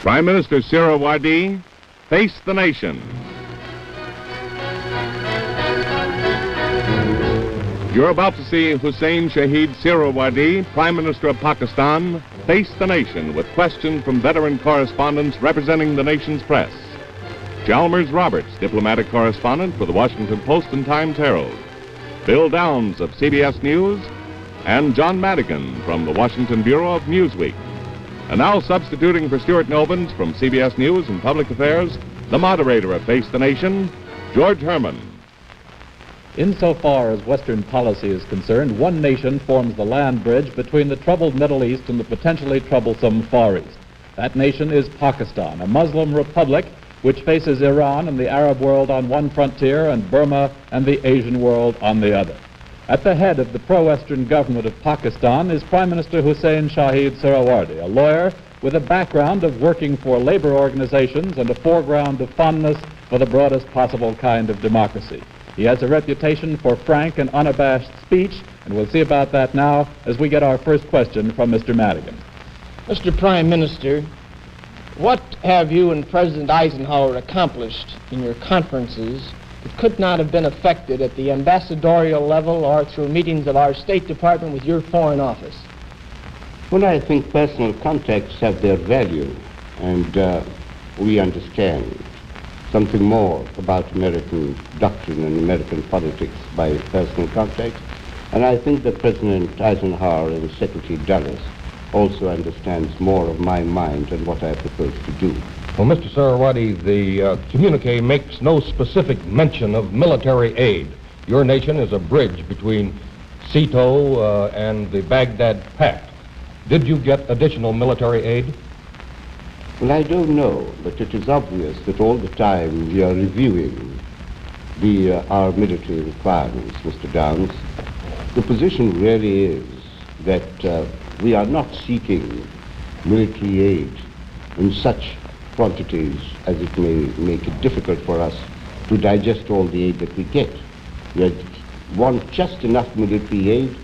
Prime Minister Suhrawardy, face the nation. You're about to see Huseyn Shaheed Suhrawardy, Prime Minister of Pakistan, face the nation with questions from veteran correspondents representing the nation's press. Chalmers Roberts, diplomatic correspondent for the Washington Post and Times Herald. Bill Downs of CBS News, and John Madigan from the Washington Bureau of Newsweek. And now substituting for Stuart Novins from CBS News and Public Affairs, the moderator of Face the Nation, George Herman. Insofar as Western policy is concerned, one nation forms the land bridge between the troubled Middle East and the potentially troublesome Far East. That nation is Pakistan, a Muslim republic which faces Iran and the Arab world on one frontier and Burma and the Asian world on the other. At the head of the pro-Western government of Pakistan is Prime Minister Huseyn Shaheed Suhrawardy, a lawyer with a background of working for labor organizations and a foreground of fondness for the broadest possible kind of democracy. He has a reputation for frank and unabashed speech, and we'll see about that now as we get our first question from Mr. Madigan. Mr. Prime Minister, what have you and President Eisenhower accomplished in your conferences that could not have been effected at the ambassadorial level or through meetings of our State Department with your Foreign Office? Well, I think personal contacts have their value, and we understand something more about American doctrine and American politics by personal contacts. And I think that President Eisenhower and Secretary Dulles also understands more of my mind and what I propose to do. Well, Mr. Suhrawardy, the communique makes no specific mention of military aid. Your nation is a bridge between SEATO and the Baghdad Pact. Did you get additional military aid? Well, I don't know, but it is obvious that all the time we are reviewing our military requirements, Mr. Downs. The position really is that we are not seeking military aid in such quantities as it may make it difficult for us to digest all the aid that we get. We want just enough military aid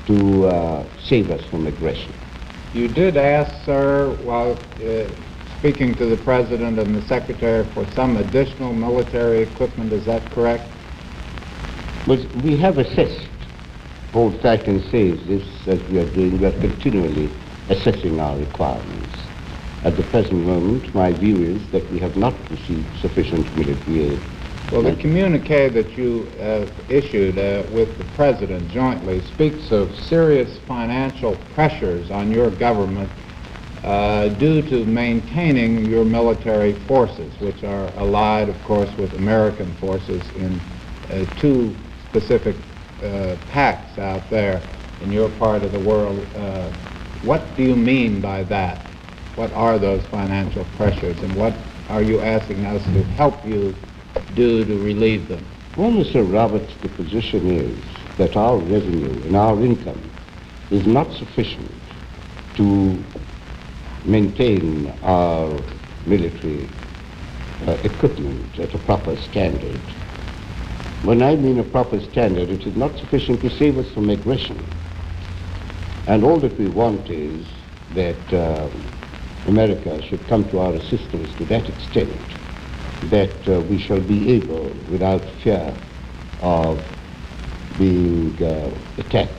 to save us from aggression. You did ask, sir, while speaking to the President and the Secretary, for some additional military equipment. Is that correct? Well, we have assessed. All that I can say is this, as we are doing, we are continually assessing our requirements. At the present moment, my view is that we have not received sufficient military aid. Well, the communique that you issued with the President jointly speaks of serious financial pressures on your government due to maintaining your military forces, which are allied, of course, with American forces in two specific pacts out there in your part of the world. What do you mean by that? What are those financial pressures, and what are you asking us to help you do to relieve them? Well, Mr. Roberts, the position is that our revenue and our income is not sufficient to maintain our military equipment at a proper standard. When I mean a proper standard, it is not sufficient to save us from aggression. And all that we want is that America should come to our assistance to that extent that we shall be able, without fear of being attacked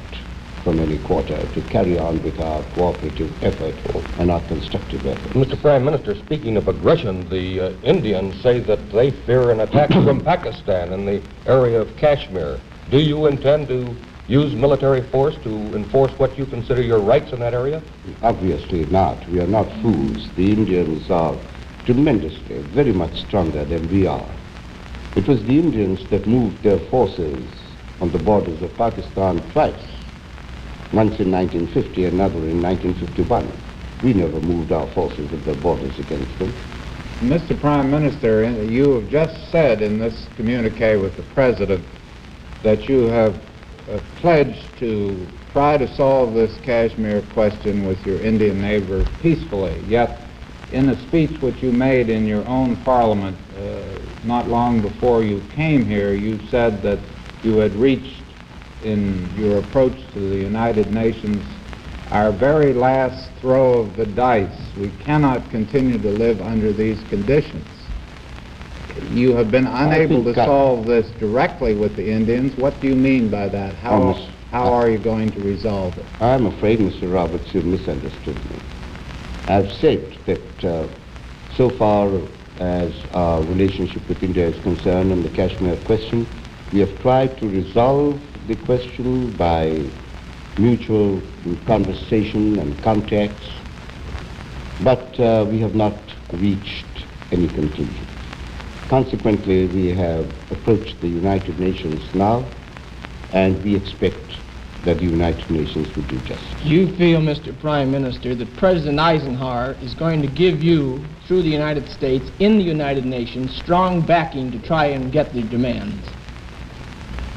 from any quarter, to carry on with our cooperative effort and our constructive effort. Mr. Prime Minister, speaking of aggression, the Indians say that they fear an attack from Pakistan in the area of Kashmir. Do you intend to use military force to enforce what you consider your rights in that area? Obviously not. We are not fools. The Indians are tremendously, very much stronger than we are. It was the Indians that moved their forces on the borders of Pakistan twice. Once in 1950, another in 1951. We never moved our forces at the borders against them. Mr. Prime Minister, you have just said in this communique with the President that you have pledged to try to solve this Kashmir question with your Indian neighbor peacefully. Yet, in a speech which you made in your own parliament not long before you came here, you said that you had reached in your approach to the United Nations our very last throw of the dice. We cannot continue to live under these conditions. You have been unable to solve this directly with the Indians. What do you mean by that? How are you going to resolve it? I'm afraid, Mr. Roberts, you've misunderstood me. I've said that so far as our relationship with India is concerned on the Kashmir question, we have tried to resolve the question by mutual conversation and contacts, but we have not reached any conclusion. Consequently, we have approached the United Nations now, and we expect that the United Nations will do justice. You feel, Mr. Prime Minister, that President Eisenhower is going to give you, through the United States, in the United Nations, strong backing to try and get the demands?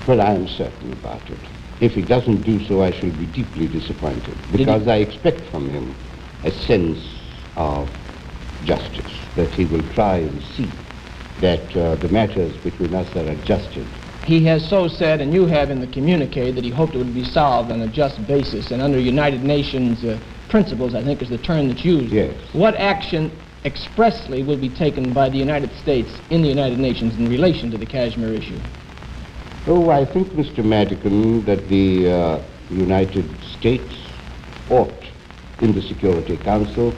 Well, I am certain about it. If he doesn't do so, I shall be deeply disappointed, because I expect from him a sense of justice, that he will try and see that the matters between us are adjusted. He has so said, and you have in the communique, that he hoped it would be solved on a just basis and under United Nations principles, I think is the term that's used. Yes. What action expressly will be taken by the United States in the United Nations in relation to the Kashmir issue? Oh, I think, Mr. Madigan, that the United States ought, in the Security Council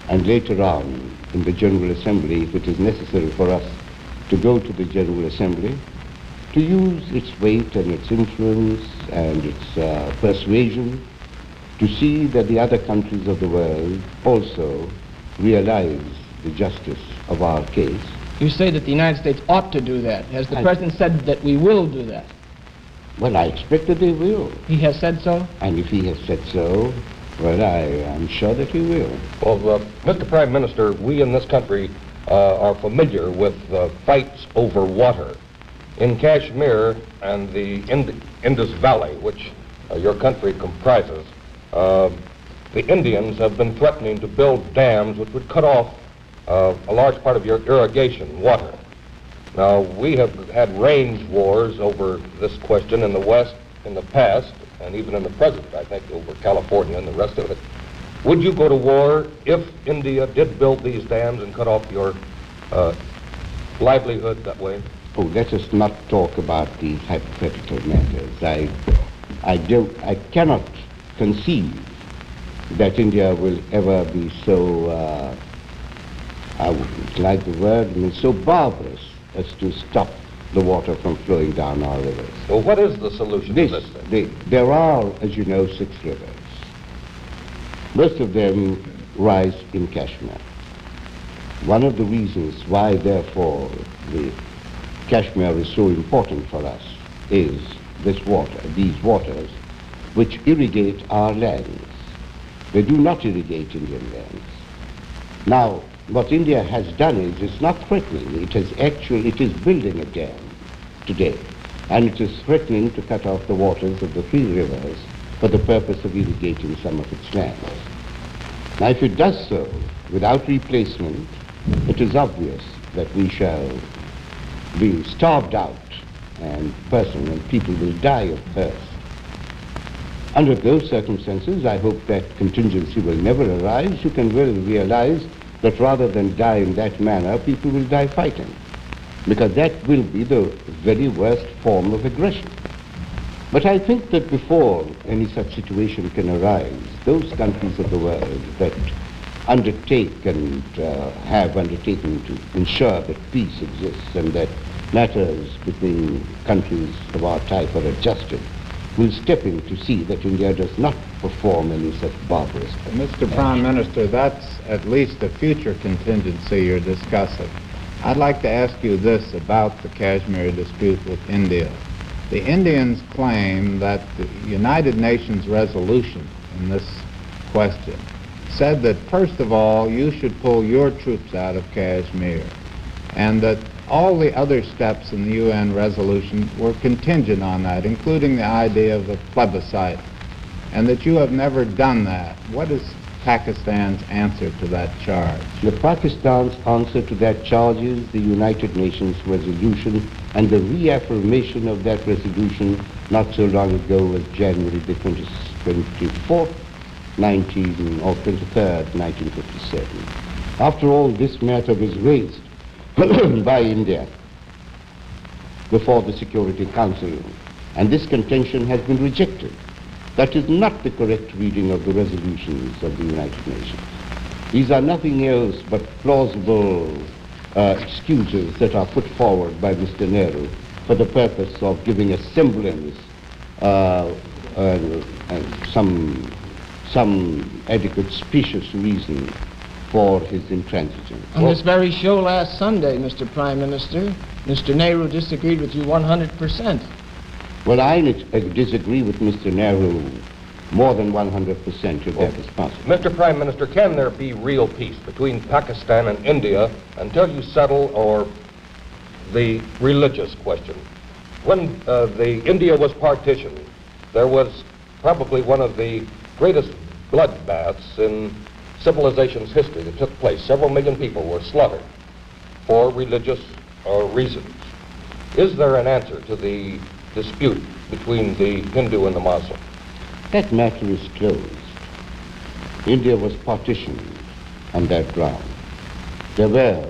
and later on in the General Assembly, if it is necessary for us to go to the General Assembly, to use its weight and its influence and its persuasion to see that the other countries of the world also realize the justice of our case. You say that the United States ought to do that. Has the President said that we will do that? Well, I expect that they will. He has said so? And if he has said so, well, I am sure that he will. Well, Mr. Prime Minister, we in this country are familiar with fights over water. In Kashmir and the Indus Valley, which your country comprises, the Indians have been threatening to build dams which would cut off a large part of your irrigation water. Now, we have had range wars over this question in the West in the past, and even in the present, I think, over California and the rest of it. Would you go to war if India did build these dams and cut off your livelihood that way? Oh, let us not talk about these hypothetical matters. I cannot conceive that India will ever be so, I wouldn't like the word, I mean, so barbarous as to stop the water from flowing down our rivers. Well, what is the solution to this then? There are, as you know, 6 rivers. Most of them rise in Kashmir. One of the reasons why, therefore, the Kashmir is so important for us is this water, these waters, which irrigate our lands. They do not irrigate Indian lands. Now, what India has done is, it's not threatening, it is building a dam today, and it is threatening to cut off the waters of the 3 rivers for the purpose of irrigating some of its lands. Now, if it does so without replacement, it is obvious that we shall be starved out, and people will die of thirst. Under those circumstances, I hope that contingency will never arise. You can well realize that rather than die in that manner, people will die fighting, because that will be the very worst form of aggression. But I think that before any such situation can arise, those countries of the world that undertake and have undertaken to ensure that peace exists and that matters between countries of our type are adjusted, will step in to see that India does not perform any such barbarous thing. Mr. Prime Minister, that's at least a future contingency you're discussing. I'd like to ask you this about the Kashmir dispute with India. The Indians claim that the United Nations resolution in this question said that, first of all, you should pull your troops out of Kashmir, and that all the other steps in the UN resolution were contingent on that, including the idea of a plebiscite, and that you have never done that. What is Pakistan's answer to that charge? The Pakistan's answer to that charge is the United Nations resolution and the reaffirmation of that resolution not so long ago as January the 24th, 23rd, 1957. After all, this matter was raised by India before the Security Council, and this contention has been rejected. That is not the correct reading of the resolutions of the United Nations. These are nothing else but plausible excuses that are put forward by Mr. Nehru for the purpose of giving a semblance, some adequate specious reason for his intransigence. On this very show last Sunday, Mr. Prime Minister, Mr. Nehru disagreed with you 100%. Well, I disagree with Mr. Nehru more than 100%, if that is possible. Mr. Prime Minister, can there be real peace between Pakistan and India until you settle the religious question? When India was partitioned, there was probably one of the greatest bloodbaths in civilization's history that took place. Several million people were slaughtered for religious reasons. Is there an answer to the dispute between the Hindu and the Muslim? That matter is closed. India was partitioned on that ground. There were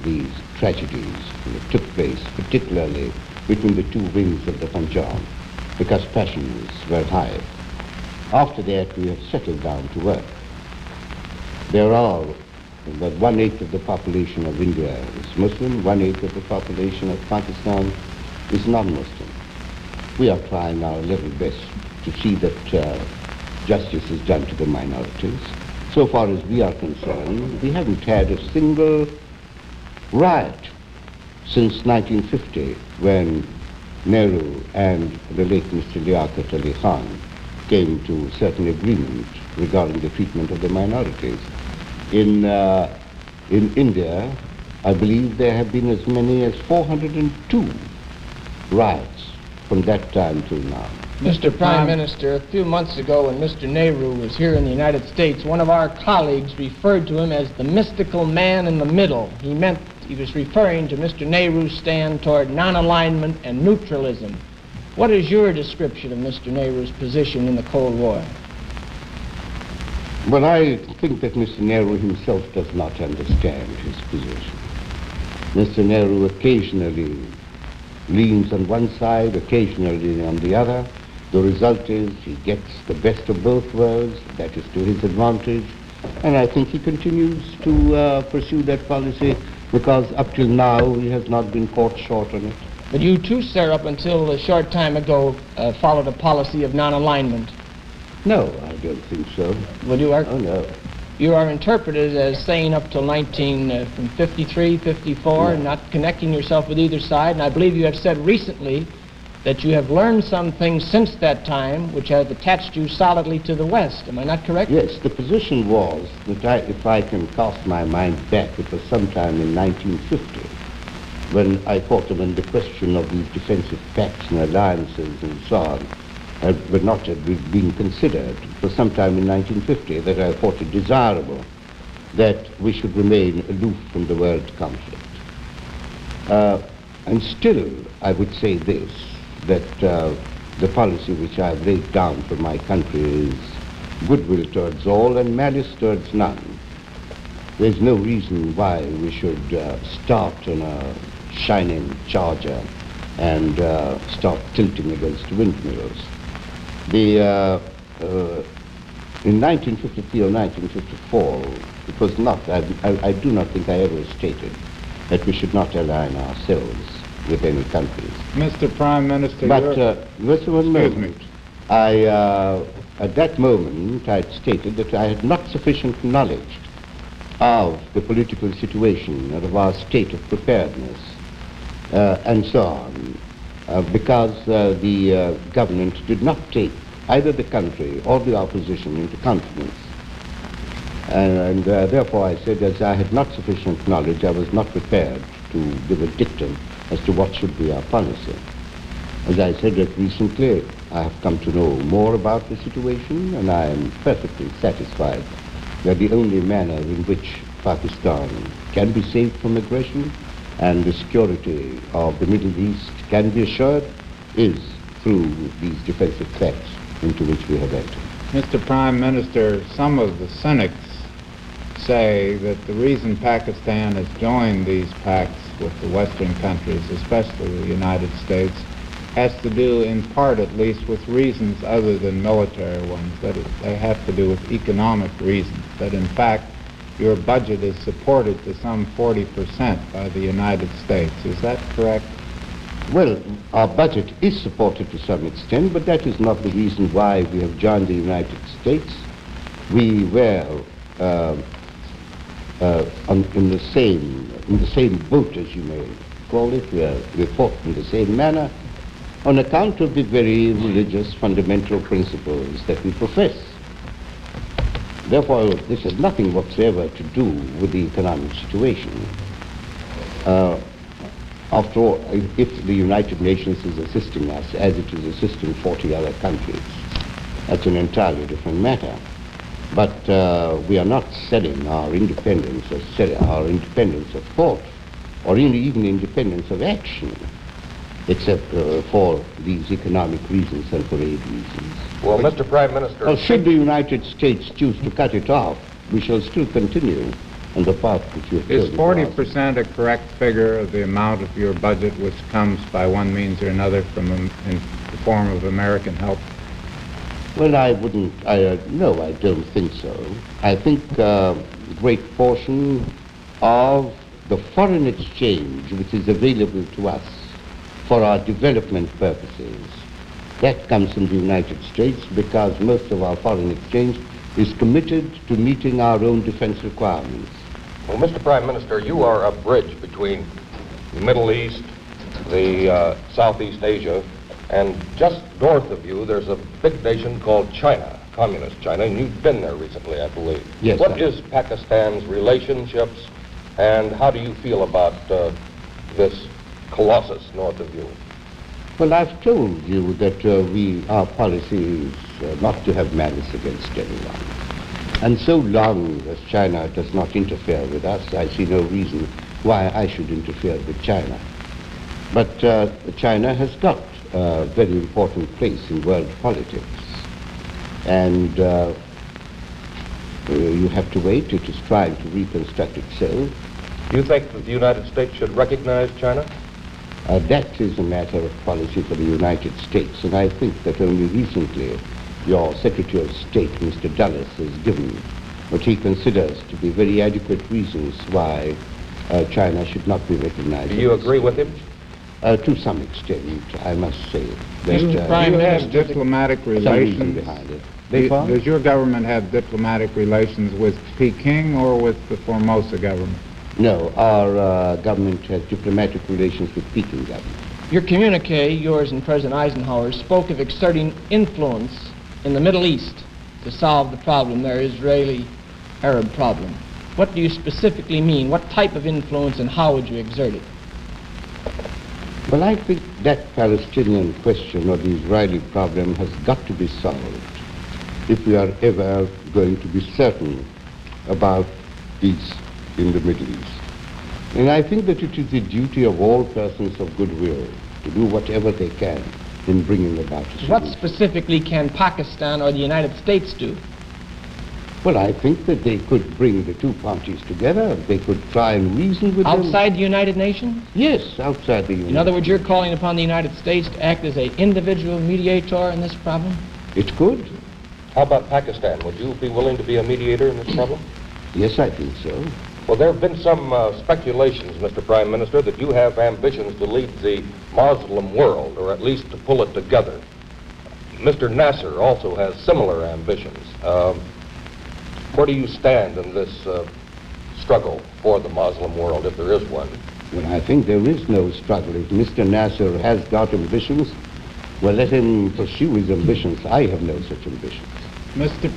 these tragedies that took place, particularly between the two wings of the Punjab, because passions were high. After that, we have settled down to work. There are about 1/8 of the population of India is Muslim, 1/8 of the population of Pakistan is non-Muslim. We are trying our level best to see that justice is done to the minorities. So far as we are concerned, we haven't had a single riot since 1950, when Nehru and the late Mr. Liaquat Ali Khan came to certain agreement regarding the treatment of the minorities. In India, I believe there have been as many as 402 riots from that time till now. Mr. Prime Minister, a few months ago when Mr. Nehru was here in the United States, one of our colleagues referred to him as the mystical man in the middle. He was referring to Mr. Nehru's stand toward non-alignment and neutralism. What is your description of Mr. Nehru's position in the Cold War? Well, I think that Mr. Nehru himself does not understand his position. Mr. Nehru occasionally leans on one side, occasionally on the other. The result is he gets the best of both worlds. That is to his advantage. And I think he continues to pursue that policy because up till now he has not been caught short on it. But you too, sir, up until a short time ago, followed a policy of non-alignment. No, I don't think so. Well, you are? Oh, no. You are interpreted as saying up till from 53, 54, No. not connecting yourself with either side. And I believe you have said recently that you have learned some things since that time which have attached you solidly to the West. Am I not correct? Yes, the position was that if I can cast my mind back, it was sometime in 1950 when I thought that when the question of these defensive pacts and alliances and so on were not being considered. It was sometime in 1950 that I thought it desirable that we should remain aloof from the world conflict. And still, I would say this, that the policy which I have laid down for my country is goodwill towards all and malice towards none. There's no reason why we should start on a shining charger and start tilting against windmills. In 1953 or 1954, it was not, I do not think I ever stated that we should not align ourselves with any countries. Mr. Prime Minister, But, just one excuse moment. At that moment, I had stated that I had not sufficient knowledge of the political situation and of our state of preparedness, and so on, because the government did not take either the country or the opposition into confidence. And therefore I said, as I had not sufficient knowledge, I was not prepared to give a dictum as to what should be our policy. As I said that recently, I have come to know more about the situation, and I am perfectly satisfied that the only manner in which Pakistan can be saved from aggression and the security of the Middle East can be assured is through these defensive threats into which we have entered. Mr. Prime Minister, some of the cynics say that the reason Pakistan has joined these pacts with the Western countries, especially the United States, has to do, in part at least, with reasons other than military ones, that they have to do with economic reasons, that in fact your budget is supported to some 40% by the United States. Is that correct? Well, our budget is supported to some extent, but that is not the reason why we have joined the United States. We were in the same boat, as you may call it. We fought in the same manner on account of the very religious fundamental principles that we profess. Therefore, this has nothing whatsoever to do with the economic situation. After all, if the United Nations is assisting us, as it is assisting 40 other countries, that's an entirely different matter. But we are not selling our independence, or our independence of thought, or even independence of action, except for these economic reasons and for aid reasons. Well, Mr. Prime Minister... Well, should the United States choose to cut it off, we shall still continue on the path which you have Is chosen. 40% a correct figure of the amount of your budget which comes by one means or another from in the form of American help? Well, no, I don't think so. I think a great portion of the foreign exchange which is available to us for our development purposes, that comes from the United States, because most of our foreign exchange is committed to meeting our own defense requirements. Well, Mr. Prime Minister, you are a bridge between the Middle East, the Southeast Asia, and just north of you, there's a big nation called China, Communist China, and you've been there recently, I believe. Yes. What is Pakistan's relationships, and how do you feel about this colossus north of you? Well, I've told you that our policy is not to have malice against anyone. And so long as China does not interfere with us, I see no reason why I should interfere with China. But China has got a very important place in world politics. And you have to wait. It is trying to reconstruct itself. Do you think that the United States should recognize China? That is a matter of policy for the United States, and I think that only recently your Secretary of State, Mr. Dulles, has given what he considers to be very adequate reasons why China should not be recognized. Do you agree with him? To some extent, I must say. Mr. Prime Do you have Minister, diplomatic Some reason relations? behind it. Does your government have diplomatic relations with Peking or with the Formosa government? No, our government has diplomatic relations with Peking government. your communique, yours and President Eisenhower's, spoke of exerting influence in the Middle East to solve the problem, their Israeli-Arab problem. What do you specifically mean? What type of influence, and how would you exert it? Well, I think that Palestinian question or the Israeli problem has got to be solved if we are ever going to be certain about peace in the Middle East. And I think that it is the duty of all persons of goodwill to do whatever they can in bringing about a solution. What specifically can Pakistan or the United States do? Well, I think that they could bring the two parties together. They could try and reason with them. Outside the United Nations? Yes, outside the United In other words, you're calling upon the United States to act as an individual mediator in this problem? It could. How about Pakistan? Would you be willing to be a mediator in this problem? Yes, I think so. Well, there have been some speculations, Mr. Prime Minister, that you have ambitions to lead the Muslim world, or at least to pull it together. Mr. Nasser also has similar ambitions. Where do you stand in this struggle for the Muslim world, if there is one? Well, I think there is no struggle. If Mr. Nasser has got ambitions, well, let him pursue his ambitions. I have no such ambitions.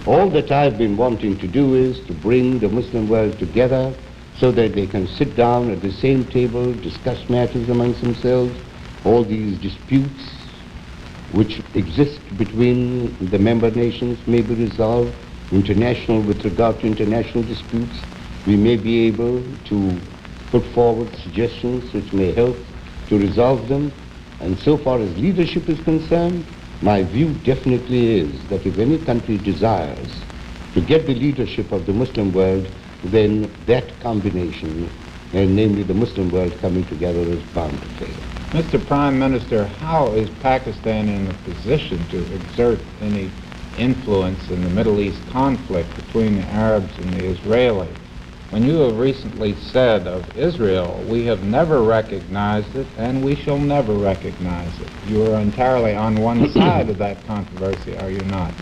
All that I've been wanting to do is to bring the Muslim world together so that they can sit down at the same table, discuss matters amongst themselves, all these disputes which exist between the member nations may be resolved. With regard to international disputes, we may be able to put forward suggestions which may help to resolve them. And so far as leadership is concerned, My view definitely is that if any country desires to get the leadership of the Muslim world, then that combination, and namely the Muslim world coming together, is bound to fail. Mr. Prime Minister, how is Pakistan in a position to exert any influence in the Middle East conflict between the Arabs and the Israelis? When you have recently said of Israel, we have never recognized it and we shall never recognize it. You are entirely on one side of that controversy, are you not?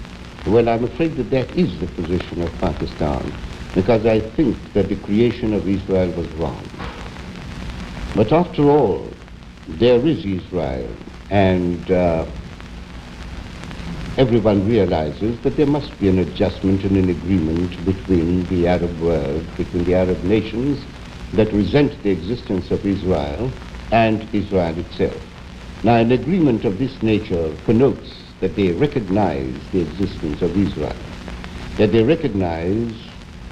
Well, I'm afraid that that is the position of Pakistan, because I think that the creation of Israel was wrong. But after all, there is Israel, and everyone realizes that there must be an adjustment and an agreement between the Arab world, between the Arab nations that resent the existence of Israel and Israel itself. Now, an agreement of this nature connotes that they recognize the existence of Israel, that they recognize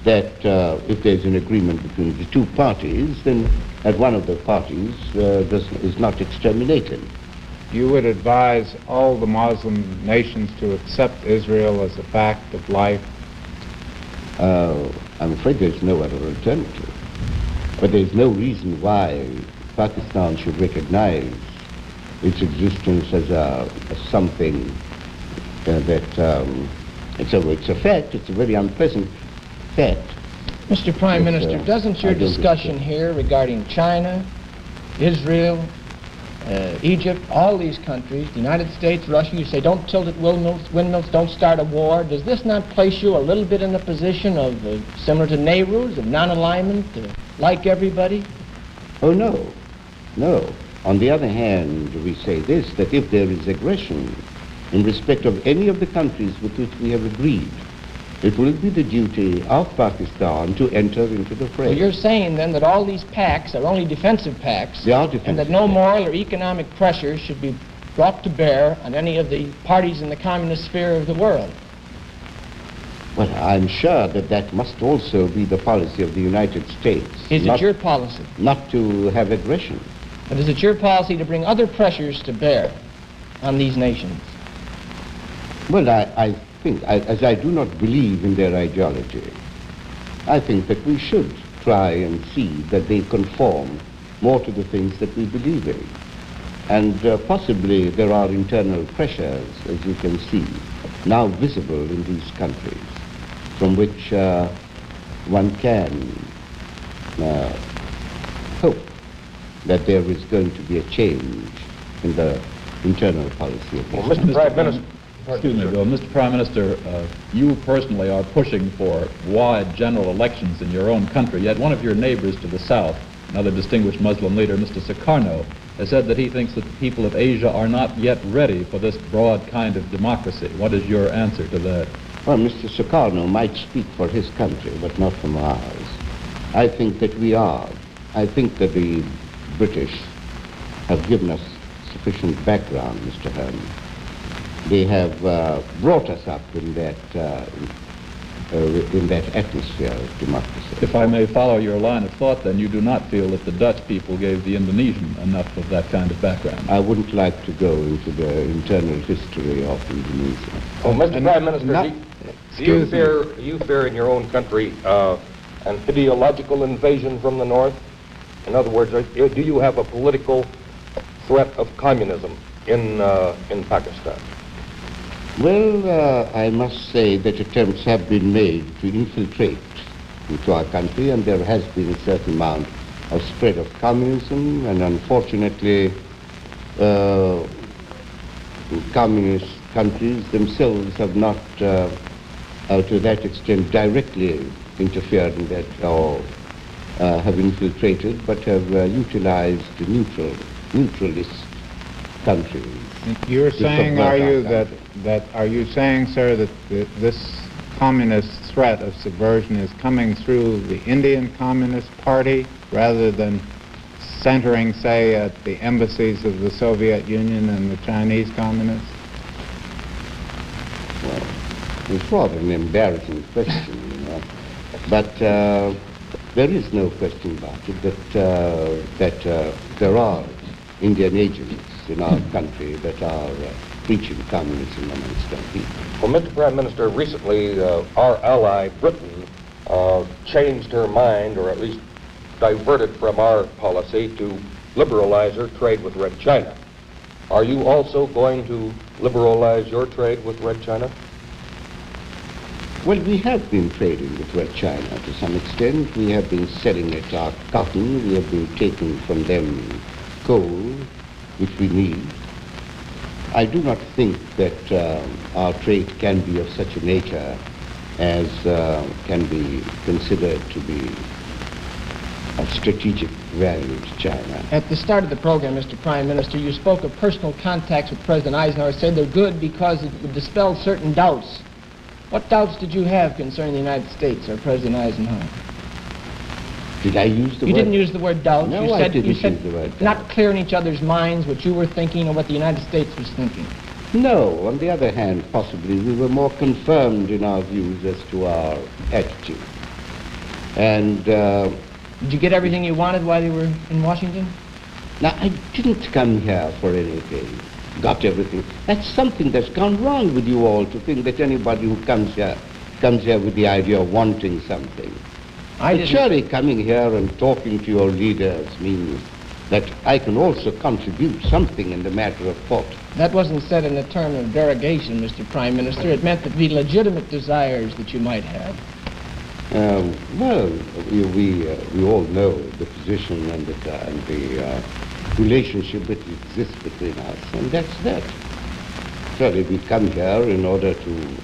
that if there's an agreement between the two parties, then that one of the parties is not exterminated. You would advise all the Muslim nations to accept Israel as a fact of life? I'm afraid there's no other alternative. But there's no reason why Pakistan should recognize its existence as something that it's a fact. It's a very unpleasant fact. Mr. Prime Minister, doesn't your discussion here regarding China, Israel, Egypt, all these countries, the United States, Russia, you say don't tilt at windmills, don't start a war. Does this not place you a little bit in a position of, similar to Nehru's, of non-alignment, like everybody? Oh, no. No. On the other hand, we say this, that if there is aggression in respect of any of the countries with which we have agreed, it will be the duty of Pakistan to enter into the fray. Well, you're saying then that all these pacts are only defensive pacts, they are defensive, and that no moral or economic pressure should be brought to bear on any of the parties in the communist sphere of the world. Well, I'm sure that that must also be the policy of the United States. Is it your policy? Not to have aggression. But is it your policy to bring other pressures to bear on these nations? Well, I think, as I do not believe in their ideology, I think that we should try and see that they conform more to the things that we believe in. And possibly there are internal pressures, as you can see, now visible in these countries, from which one can hope that there is going to be a change in the internal policy of well, Mr. Prime Minister. Excuse me, Bill. Mr. Prime Minister, you personally are pushing for wide general elections in your own country, yet one of your neighbors to the south, another distinguished Muslim leader, Mr. Sukarno, has said that he thinks that the people of Asia are not yet ready for this broad kind of democracy. What is your answer to that? Well, Mr. Sukarno might speak for his country, but not from ours. I think that we are. I think that the British have given us sufficient background, Mr. Herman. They have brought us up in that atmosphere of democracy. If I may follow your line of thought, then you do not feel that the Dutch people gave the Indonesian enough of that kind of background. I wouldn't like to go into the internal history of Indonesia. Oh, Mr. Prime Minister, do you fear in your own country an ideological invasion from the north? In other words, do you have a political threat of communism in Pakistan? Well, I must say that attempts have been made to infiltrate into our country, and there has been a certain amount of spread of communism, and unfortunately, communist countries themselves have not, to that extent, directly interfered in that or have infiltrated, but have utilized neutralist countries. You're saying, are you saying, sir, that this communist threat of subversion is coming through the Indian Communist Party rather than centering, say, at the embassies of the Soviet Union and the Chinese communists? Well, it's rather an embarrassing question, you know. But there is no question about it that there are Indian agents in our country that are preaching communism amongst our people. Well, Mr. Prime Minister, recently our ally Britain changed her mind, or at least diverted from our policy to liberalize her trade with Red China. Are you also going to liberalize your trade with Red China? Well, we have been trading with Red China to some extent. We have been selling it our cotton. We have been taking from them coal, which we need. I do not think that our trade can be of such a nature as can be considered to be of strategic value to China. At the start of the program, Mr. Prime Minister, you spoke of personal contacts with President Eisenhower, said they're good because it would dispel certain doubts. What doubts did you have concerning the United States or President Eisenhower? Did I use the word? You didn't use the word doubts. No, you I said, didn't you said use the word doubt. Not clear in each other's minds what you were thinking or what the United States was thinking. No, on the other hand, possibly we were more confirmed in our views as to our attitude. And Did you get everything you wanted while you were in Washington? now, I didn't come here for anything. Got everything. That's something that's gone wrong with you all, to think that anybody who comes here with the idea of wanting something. But surely coming here and talking to your leaders means that I can also contribute something in the matter of thought. That wasn't said in a term of derogation, Mr. Prime Minister. It meant that the legitimate desires that you might have. Well, we all know the position and the relationship that exists between us, and that's that. Surely we come here in order to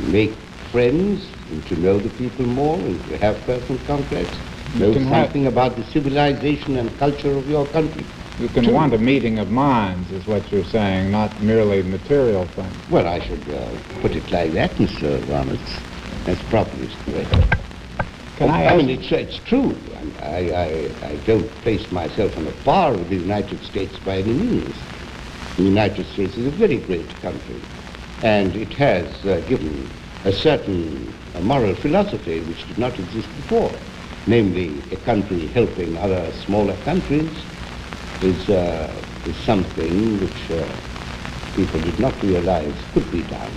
make friends and to know the people more and to have personal contacts, know something about the civilization and culture of your country. You can want a meeting of minds, is what you're saying, not merely material things. Well, I should put it like that, Mr. Roberts. That's probably correct. Can I ask? mean, it's true. I don't place myself on a par with the United States by any means. The United States is a very great country, and it has given a certain moral philosophy which did not exist before. Namely, a country helping other smaller countries is something which people did not realize could be done.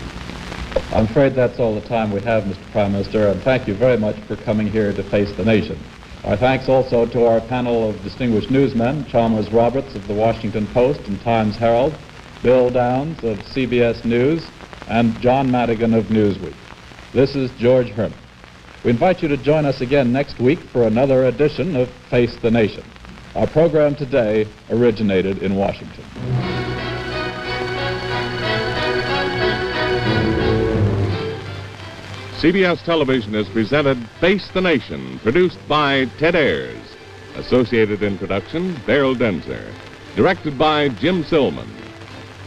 I'm afraid that's all the time we have, Mr. Prime Minister, and thank you very much for coming here to face the nation. Our thanks also to our panel of distinguished newsmen, Chalmers Roberts of the Washington Post and Times Herald, Bill Downs of CBS News, and John Madigan of Newsweek. This is George Herman. We invite you to join us again next week for another edition of Face the Nation. Our program today originated in Washington. CBS Television has presented Face the Nation, produced by Ted Ayers. Associated in production, Beryl Denzer. Directed by Jim Silman.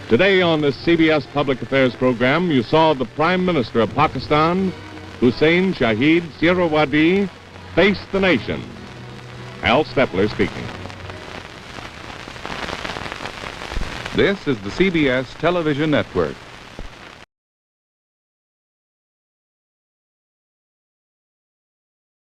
Today on this CBS Public Affairs program, you saw the Prime Minister of Pakistan, Huseyn Shaheed Suhrawardy, face the nation. Al Stepler speaking. This is the CBS Television Network.